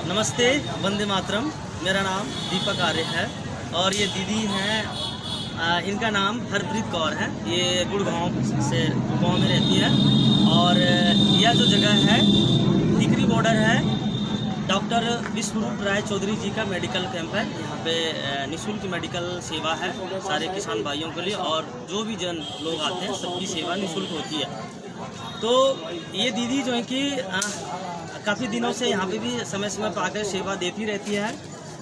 नमस्ते, वंदे मातरम। मेरा नाम दीपक आर्य है और ये दीदी हैं, इनका नाम हरप्रीत कौर है। ये गुड़गांव से गाँव में रहती है और यह जो जगह है टिकरी बॉर्डर है। डॉक्टर विश्वरूप राय चौधरी जी का मेडिकल कैंप है। यहाँ पे निःशुल्क मेडिकल सेवा है सारे किसान भाइयों के लिए और जो भी जन लोग आते हैं सबकी सेवा निःशुल्क होती है। तो ये दीदी जो है कि काफ़ी दिनों से यहाँ पे भी समय समय पर आकर सेवा देती रहती है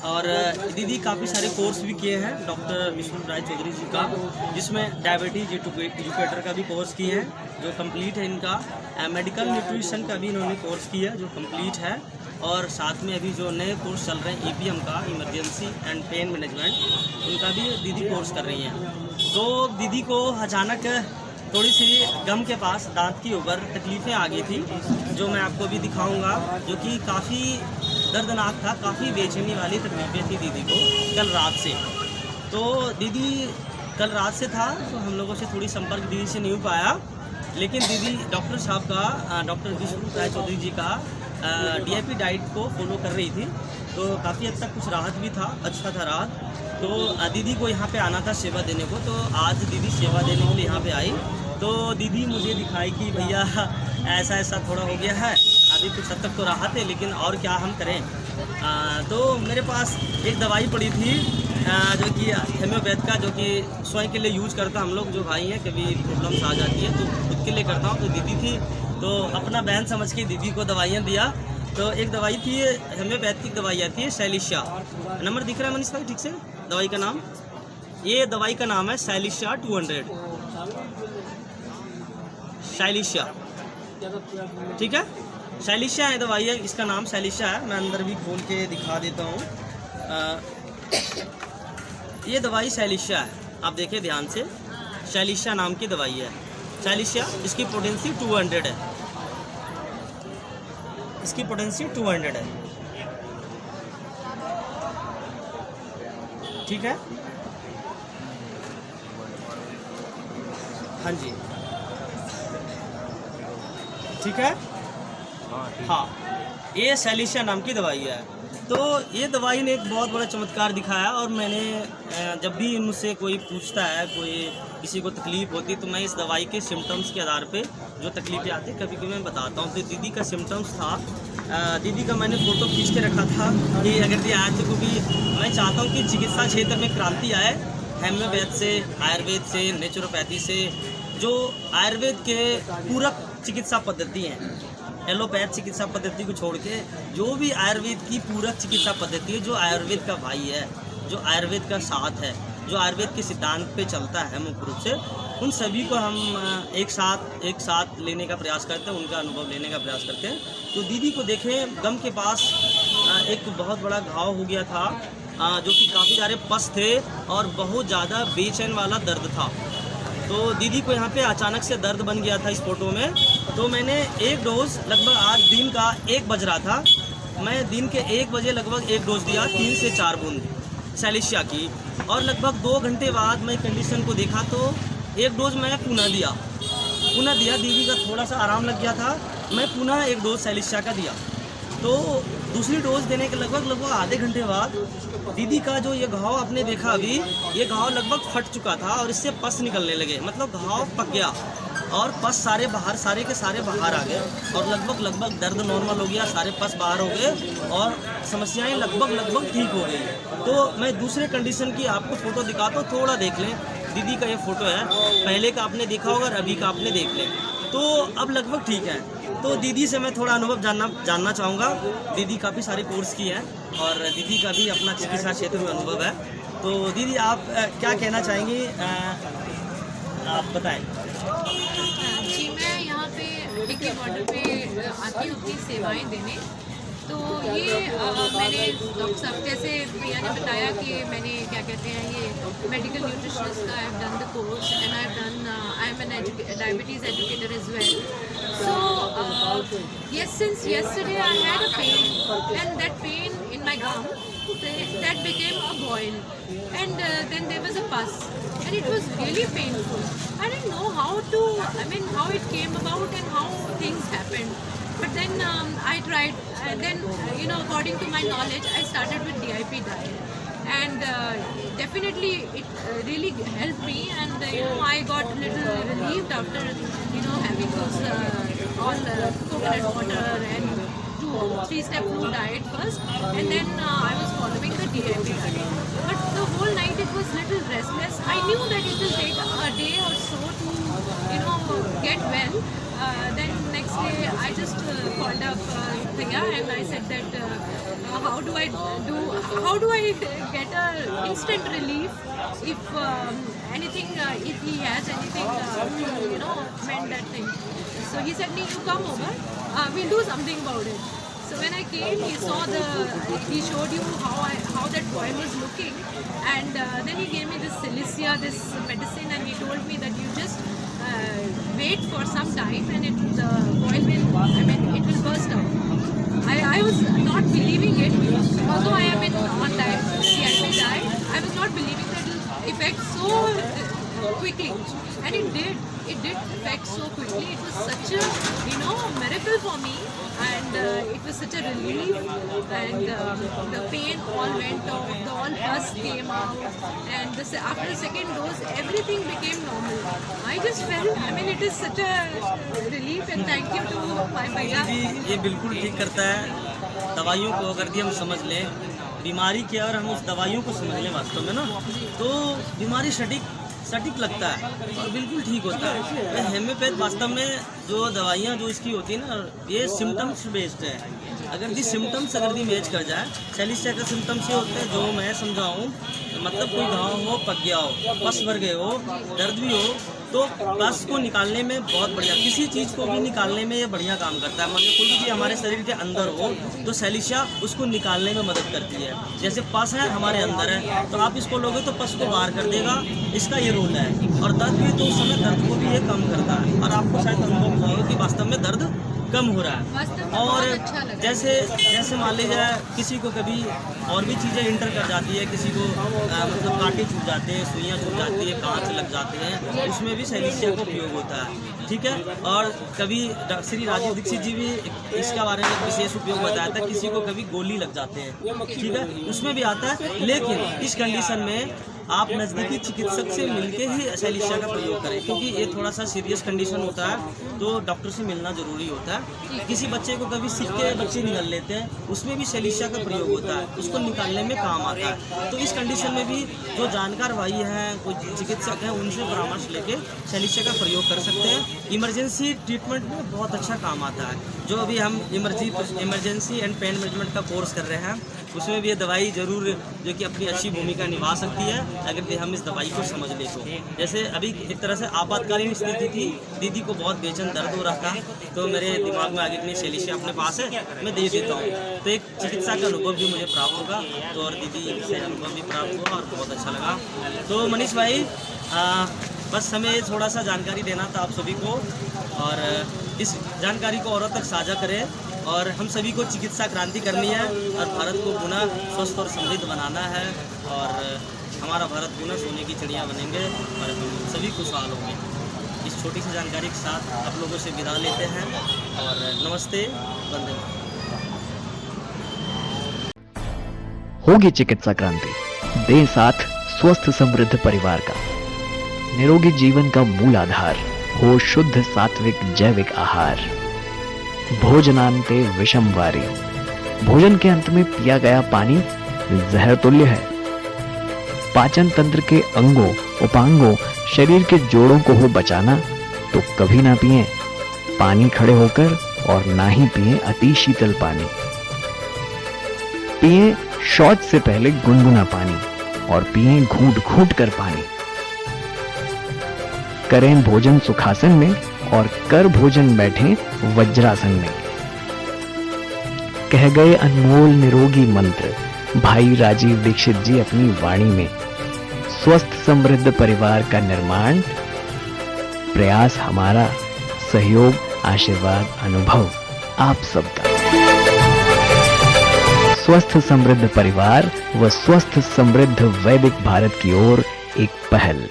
और दीदी काफ़ी सारे कोर्स भी किए हैं डॉक्टर विश्वरूप राय चौधरी जी का, जिसमें डायबिटीज एजुकेटर का भी कोर्स किए हैं जो कंप्लीट है इनका। मेडिकल न्यूट्रिशन का भी इन्होंने कोर्स किया जो कंप्लीट है और साथ में अभी जो नए कोर्स चल रहे हैं EPM का, इमरजेंसी एंड पेन मैनेजमेंट, उनका भी दीदी कोर्स कर रही हैं। तो दीदी को अचानक थोड़ी सी गम के पास दांत की ऊपर तकलीफ़ें आ गई थी, जो मैं आपको भी दिखाऊंगा, जो कि काफ़ी दर्दनाक था। काफ़ी बेचैनी वाली तकलीफ़ें थी दीदी को कल रात से। तो दीदी कल रात से था तो हम लोगों से थोड़ी संपर्क दीदी से नहीं हो पाया, लेकिन दीदी डॉक्टर साहब का, डॉक्टर विश्वरूप राय चौधरी जी का DIP डाइट को फॉलो कर रही थी। तो काफ़ी हद तक कुछ राहत भी था, अच्छा था राहत। तो दीदी को यहाँ पे आना था सेवा देने को, तो आज दीदी सेवा देने के लिए यहाँ पे आई। तो दीदी मुझे दिखाई कि भैया ऐसा ऐसा थोड़ा हो गया है, अभी कुछ हद तक तो राहत है लेकिन और क्या हम करें। तो मेरे पास एक दवाई पड़ी थी जो कि हेम्योपैथ का, जो कि स्वयं के लिए यूज़ करता हम लोग जो भाई हैं, कभी प्रॉब्लम्स आ जाती है तो खुद के लिए करता हूँ। तो दीदी थी तो अपना बहन समझ के दीदी को दवाइयाँ दिया। तो एक दवाई थी हेम्योपैथिक दवाई आती है सैलिशा, नंबर दिख रहा है मनीष भाई ठीक से दवाई का नाम? ये दवाई का नाम है सैलिशा 200, सैलिशा, ठीक है, सैलिशा है दवाई है, इसका नाम सैलिशा है। मैं अंदर भी खोल के दिखा देता हूँ। ये दवाई सैलिशा है, आप देखिए ध्यान से, सैलिशा नाम की दवाई है। सैलिशा, इसकी पोटेंसी 200 है, इसकी पोटेंसी 200 है, ठीक है। हाँ जी, ठीक है, हाँ, ये सैलिशा नाम की दवाई है। तो ये दवाई ने एक बहुत बड़ा चमत्कार दिखाया और मैंने जब भी मुझसे कोई पूछता है, कोई किसी को तकलीफ़ होती है, तो मैं इस दवाई के सिम्टम्स के आधार पे जो तकलीफ़ें आती है कभी कभी मैं बताता हूँ। तो दीदी का सिम्टम्स था, दीदी का मैंने फ़ोटो खींच के रखा था कि अगर दी आए तो, क्योंकि मैं चाहता हूँ कि चिकित्सा क्षेत्र में क्रांति आए, हेम्योपैथ से, आयुर्वेद से, नेचुरोपैथी से, जो आयुर्वेद के पूरक चिकित्सा पद्धति हैं, एलोपैथ चिकित्सा पद्धति को छोड़ के जो भी आयुर्वेद की पूरक चिकित्सा पद्धति है, जो आयुर्वेद का भाई है, जो आयुर्वेद का साथ है, जो आयुर्वेद के सिद्धांत पे चलता है मुख्य रूप से, उन सभी को हम एक साथ लेने का प्रयास करते हैं, उनका अनुभव लेने का प्रयास करते हैं। तो दीदी को देखें, गम के पास एक बहुत बड़ा घाव हो गया था, जो कि काफ़ी सारे पस थे और बहुत ज़्यादा बेचैन वाला दर्द था। तो दीदी को यहाँ पे अचानक से दर्द बन गया था इस फोटो में। तो मैंने एक डोज लगभग, आज दिन का 1 बज रहा था, मैं दिन के 1 बजे लगभग 1 डोज दिया, 3 से 4 बूंद सैलिशा की, और लगभग 2 घंटे बाद मैं कंडीशन को देखा तो 1 डोज मैं पुनः दिया। दीदी का थोड़ा सा आराम लग गया था, मैं पुनः 1 डोज सैलिशा का दिया। तो दूसरी डोज देने के लगभग आधे घंटे बाद दीदी का जो ये घाव आपने देखा अभी, ये घाव लगभग फट चुका था और इससे पस निकलने लगे, मतलब घाव पक गया और पस सारे के सारे बाहर आ गए और लगभग दर्द नॉर्मल हो गया, सारे पस बाहर हो गए और समस्याएं लगभग ठीक हो गई। तो मैं दूसरे कंडीशन की आपको फ़ोटो दिखाता हूँ, थोड़ा देख लें। दीदी का ये फ़ोटो है, पहले का आपने देखा होगा और अभी का आपने देख लें। तो अब लगभग ठीक है। तो दीदी से मैं थोड़ा अनुभव जानना चाहूँगा। दीदी काफ़ी सारे कोर्स किए हैं और दीदी का भी अपना चिकित्सा क्षेत्र में अनुभव है। तो दीदी आप क्या कहना चाहेंगी, आप बताएं। जी, मैं यहाँ पे टिकरी बॉर्डर पे आती हूँ अपनी सेवाएं देने। तो ये मैंने डॉक्टर साहब, जैसे भैया ने बताया कि मैंने क्या कहते हैं, ये मेडिकल न्यूट्रिशनिस्ट का I have done the course and I am an diabetes educator as well. So yes, since yesterday I had a pain, and that pain in my gum, that became a boil, and then there was a pus, and it was really painful. I didn't know how it came about and how things happened. But then I tried. and then according to my knowledge, I started with DIP diet, and definitely it really helped me, and I got a little relieved after having those all coconut water and 3-step food diet first, and then I was following the DIP diet. But the whole night it was little restless. I knew that it will take a day or so to get well. Then next day I just called up Priya and I said that how do I get a instant relief if anything, if he has anything to mend that thing. So he said, "Nee, you come over, we'll do something about it." So when I came, he showed you how that boil was looking, and then he gave me this Cilicia, this medicine, and he told me that you just wait for some time and the boil will burst out. I was not believing it, although I am on DIP diet. I was not believing that it will affect so quickly, and it did. It did affect so quickly. It was such a miracle for me, and it was such a relief, and the pain all went off, the all pus came out, and after the second dose everything became normal. I just felt, it is such a relief, and thank you to my भैया। ये बिल्कुल ठीक करता है। दवाइयों को अगर हम समझ लें बीमारी क्या और हम उस दवाइयों को समझ लें वास्तव में ना, तो बीमारी सटीक लगता है और बिल्कुल ठीक होता है। हेम्योपैथ वास्तव में जो दवाइयाँ जो इसकी होती है ना, ये सिम्टम्स बेस्ड है। अगर दी सिम्टम्स मैच कर जाए, सेलिसिया का सिम्टम्स ये होते हैं जो मैं समझाऊँ, मतलब कोई घाव हो, पक गया हो, पस भर गए हो, दर्द भी हो, तो पस को निकालने में बहुत बढ़िया, किसी चीज़ को भी निकालने में ये बढ़िया काम करता है। मान लो कोई भी चीज़ हमारे शरीर के अंदर हो तो सेलिसिया उसको निकालने में मदद करती है। जैसे पस है हमारे अंदर है, तो आप इसको लोगे तो पस को बाहर कर देगा, इसका ये रोल है। और दर्द भी, तो उस समय दर्द को भी ये कम करता है, और आपको शायद अनुभव होगा कि वास्तव में दर्द कम हो रहा है। और जैसे मान लीजिए किसी को कभी और भी चीज़ें इंटर कर जाती है, किसी को मतलब कांटे छूट जाते हैं, सुइयाँ छूट जाती है, कांच लग जाते हैं, उसमें भी सेलिसिया का उपयोग होता है, ठीक है। और कभी श्री राजीव दीक्षित जी भी इसके बारे में विशेष उपयोग बताया था, किसी को कभी गोली लग जाते हैं, ठीक है, उसमें भी आता है। लेकिन इस कंडीशन में आप नज़दीकी चिकित्सक से मिलके ही सेलिसिया का प्रयोग करें, क्योंकि ये थोड़ा सा सीरियस कंडीशन होता है, तो डॉक्टर से मिलना ज़रूरी होता है। किसी बच्चे को कभी सिक के बच्चे निकल लेते हैं, उसमें भी सेलिसिया का प्रयोग होता है, उसको निकालने में काम आता है। तो इस कंडीशन में भी जो जानकार भाई हैं, कोई चिकित्सक हैं, उनसे परामर्श लेके सेलिसिया का प्रयोग कर सकते हैं। इमरजेंसी ट्रीटमेंट में बहुत अच्छा काम आता है। जो अभी हम इमरजेंसी एंड पेन मैनेजमेंट का कोर्स कर रहे हैं, उसमें भी ये दवाई ज़रूर जो कि अपनी अच्छी भूमिका निभा सकती है, अगर हम इस दवाई को समझ ले तो। जैसे अभी एक तरह से आपातकालीन स्थिति थी, दीदी को बहुत बेचैन दर्द हो रहा था, तो मेरे दिमाग में आगे इतनी सेलिसिया अपने पास है, मैं दे देता हूँ, तो एक चिकित्सा का अनुभव भी मुझे प्राप्त होगा, तो और दीदी से अनुभव भी प्राप्त हुआ और बहुत अच्छा लगा। तो मनीष भाई, बस हमें थोड़ा सा जानकारी देना था आप सभी को, और इस जानकारी को औरों तक साझा करें, और हम सभी को चिकित्सा क्रांति करनी है और भारत को पुनः स्वस्थ और समृद्ध बनाना है, और हमारा भारत पुनः सोने की चिड़िया बनेंगे और हम सभी खुशहाल होंगे। इस छोटी सी जानकारी के साथ आप लोगों से विदा लेते हैं, और नमस्ते, वंदे मातरम। होगी चिकित्सा क्रांति, दे साथ स्वस्थ समृद्ध परिवार का। निरोगी जीवन का मूल आधार हो शुद्ध सात्विक जैविक आहार। भोजनांते विषम वारी, भोजन के अंत में पिया गया पानी जहर तुल्य है। पाचन तंत्र के अंगों उपांगों शरीर के जोड़ों को हो बचाना, तो कभी ना पिएं पानी खड़े होकर, और ना ही पिएं अति शीतल पानी। पिएं शौच से पहले गुनगुना पानी, और पिएं घूंट घूंट कर पानी। करें भोजन सुखासन में, और कर भोजन बैठें वज्रासन में। कह गए अनमोल निरोगी मंत्र भाई राजीव दीक्षित जी अपनी वाणी में। स्वस्थ समृद्ध परिवार का निर्माण प्रयास हमारा, सहयोग आशीर्वाद अनुभव आप सबका। स्वस्थ समृद्ध परिवार व स्वस्थ समृद्ध वैदिक भारत की ओर एक पहल।